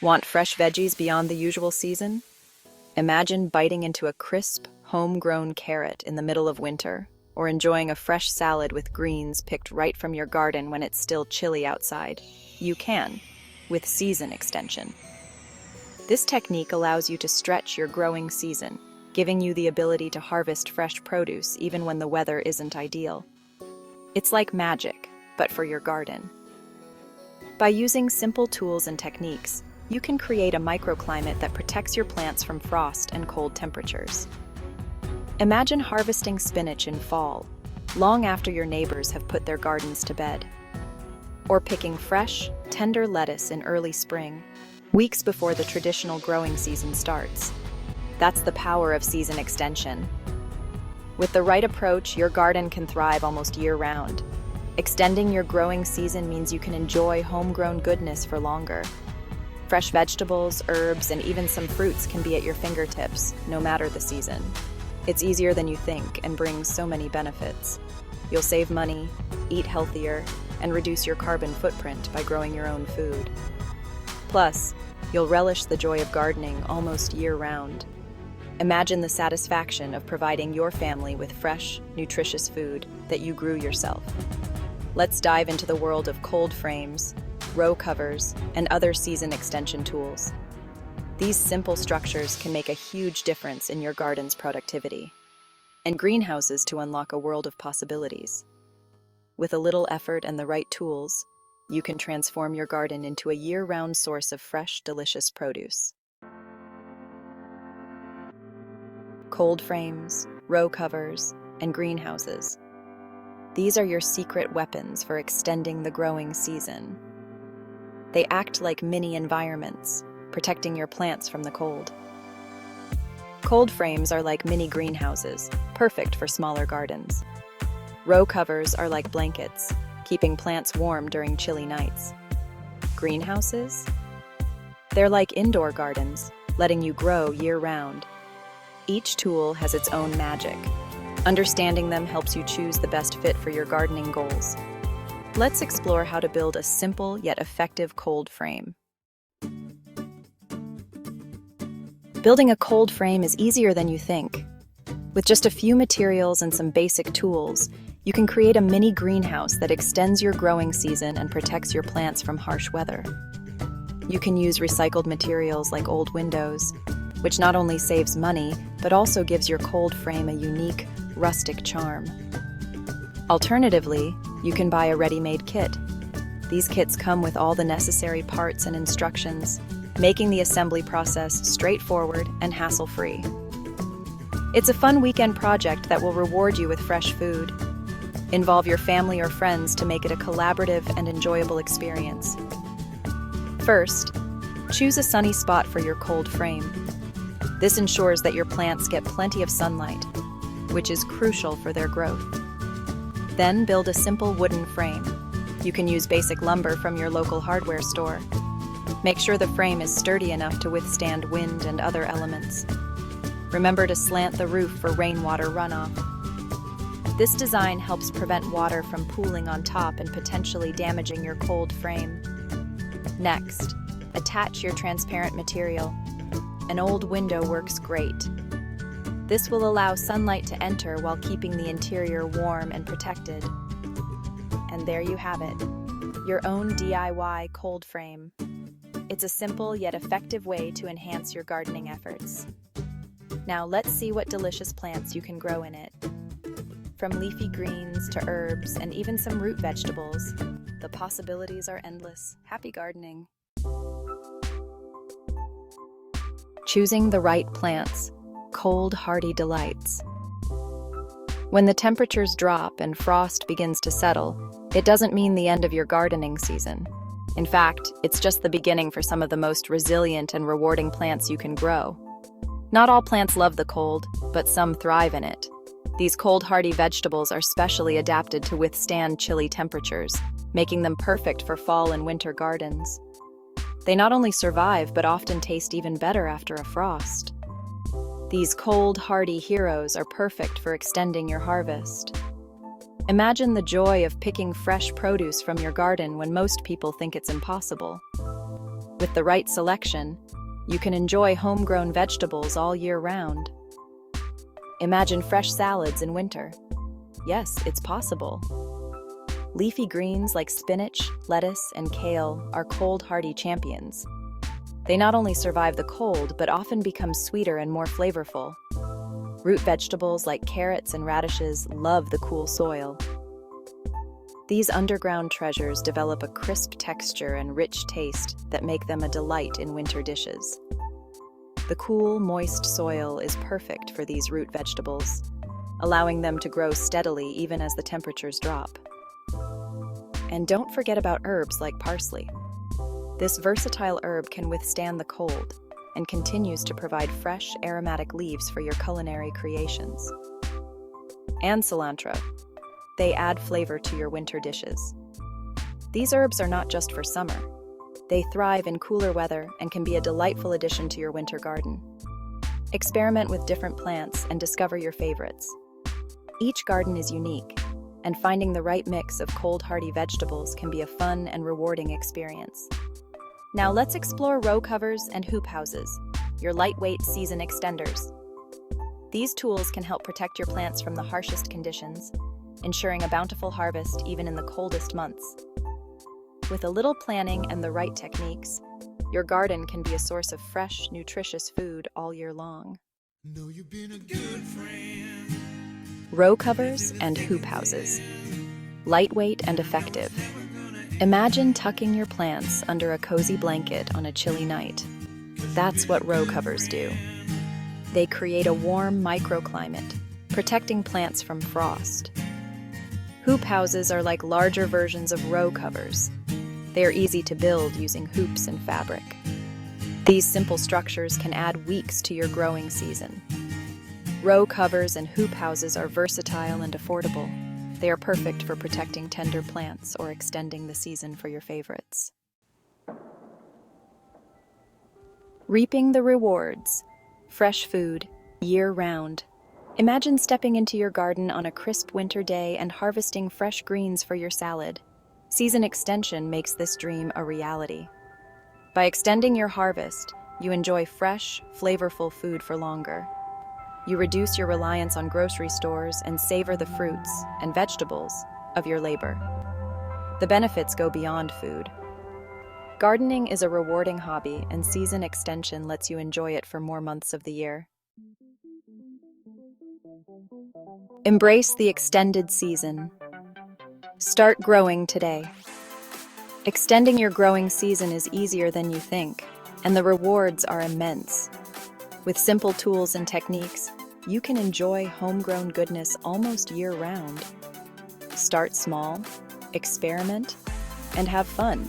Want fresh veggies beyond the usual season? Imagine biting into a crisp, homegrown carrot in the middle of winter, or enjoying a fresh salad with greens picked right from your garden when it's still chilly outside. You can, with season extension. This technique allows you to stretch your growing season, giving you the ability to harvest fresh produce even when the weather isn't ideal. It's like magic, but for your garden. By using simple tools and techniques, you can create a microclimate that protects your plants from frost and cold temperatures. Imagine harvesting spinach in fall, long after your neighbors have put their gardens to bed. Or picking fresh, tender lettuce in early spring, weeks before the traditional growing season starts. That's the power of season extension. With the right approach, your garden can thrive almost year-round. Extending your growing season means you can enjoy homegrown goodness for longer. Fresh vegetables, herbs, and even some fruits can be at your fingertips, no matter the season. It's easier than you think and brings so many benefits. You'll save money, eat healthier, and reduce your carbon footprint by growing your own food. Plus, you'll relish the joy of gardening almost year-round. Imagine the satisfaction of providing your family with fresh, nutritious food that you grew yourself. Let's dive into the world of cold frames, row covers, and other season extension tools. These simple structures can make a huge difference in your garden's productivity, and greenhouses to unlock a world of possibilities. With a little effort and the right tools, you can transform your garden into a year-round source of fresh, delicious produce. Cold frames, row covers, and greenhouses. These are your secret weapons for extending the growing season. They act like mini environments, protecting your plants from the cold. Cold frames are like mini greenhouses, perfect for smaller gardens. Row covers are like blankets, keeping plants warm during chilly nights. Greenhouses? They're like indoor gardens, letting you grow year-round. Each tool has its own magic. Understanding them helps you choose the best fit for your gardening goals. Let's explore how to build a simple yet effective cold frame. Building a cold frame is easier than you think. With just a few materials and some basic tools, you can create a mini greenhouse that extends your growing season and protects your plants from harsh weather. You can use recycled materials like old windows, which not only saves money, but also gives your cold frame a unique, rustic charm. Alternatively, you can buy a ready-made kit. These kits come with all the necessary parts and instructions, making the assembly process straightforward and hassle-free. It's a fun weekend project that will reward you with fresh food. Involve your family or friends to make it a collaborative and enjoyable experience. First, choose a sunny spot for your cold frame. This ensures that your plants get plenty of sunlight, which is crucial for their growth. Then build a simple wooden frame. You can use basic lumber from your local hardware store. Make sure the frame is sturdy enough to withstand wind and other elements. Remember to slant the roof for rainwater runoff. This design helps prevent water from pooling on top and potentially damaging your cold frame. Next, attach your transparent material. An old window works great. This will allow sunlight to enter while keeping the interior warm and protected. And there you have it, your own DIY cold frame. It's a simple yet effective way to enhance your gardening efforts. Now let's see what delicious plants you can grow in it. From leafy greens to herbs and even some root vegetables, the possibilities are endless. Happy gardening! Choosing the right plants. Cold, hardy delights. When the temperatures drop and frost begins to settle, it doesn't mean the end of your gardening season. In fact, it's just the beginning for some of the most resilient and rewarding plants you can grow. Not all plants love the cold, but some thrive in it. These cold, hardy vegetables are specially adapted to withstand chilly temperatures, making them perfect for fall and winter gardens. They not only survive, but often taste even better after a frost. These cold, hardy heroes are perfect for extending your harvest. Imagine the joy of picking fresh produce from your garden when most people think it's impossible. With the right selection, you can enjoy homegrown vegetables all year round. Imagine fresh salads in winter. Yes, it's possible. Leafy greens like spinach, lettuce, and kale are cold-hardy champions. They not only survive the cold, but often become sweeter and more flavorful. Root vegetables like carrots and radishes love the cool soil. These underground treasures develop a crisp texture and rich taste that make them a delight in winter dishes. The cool, moist soil is perfect for these root vegetables, allowing them to grow steadily even as the temperatures drop. And don't forget about herbs like parsley. This versatile herb can withstand the cold and continues to provide fresh, aromatic leaves for your culinary creations. And cilantro. They add flavor to your winter dishes. These herbs are not just for summer. They thrive in cooler weather and can be a delightful addition to your winter garden. Experiment with different plants and discover your favorites. Each garden is unique, and finding the right mix of cold, hardy vegetables can be a fun and rewarding experience. Now let's explore row covers and hoop houses, your lightweight season extenders. These tools can help protect your plants from the harshest conditions, ensuring a bountiful harvest even in the coldest months. With a little planning and the right techniques, your garden can be a source of fresh, nutritious food all year long. Know you've been a good friend. Row covers and hoop houses. Lightweight and effective. Imagine tucking your plants under a cozy blanket on a chilly night. That's what row covers do. They create a warm microclimate, protecting plants from frost. Hoop houses are like larger versions of row covers. They are easy to build using hoops and fabric. These simple structures can add weeks to your growing season. Row covers and hoop houses are versatile and affordable. They are perfect for protecting tender plants or extending the season for your favorites. Reaping the rewards. Fresh food, year-round. Imagine stepping into your garden on a crisp winter day and harvesting fresh greens for your salad. Season extension makes this dream a reality. By extending your harvest, you enjoy fresh, flavorful food for longer. You reduce your reliance on grocery stores and savor the fruits and vegetables of your labor. The benefits go beyond food. Gardening is a rewarding hobby, and season extension lets you enjoy it for more months of the year. Embrace the extended season. Start growing today. Extending your growing season is easier than you think, and the rewards are immense. With simple tools and techniques, you can enjoy homegrown goodness almost year-round. Start small, experiment, and have fun.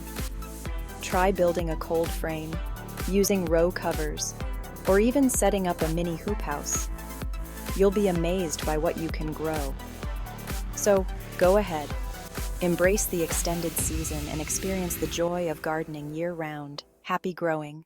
Try building a cold frame, using row covers, or even setting up a mini hoop house. You'll be amazed by what you can grow. So, go ahead. Embrace the extended season and experience the joy of gardening year-round. Happy growing!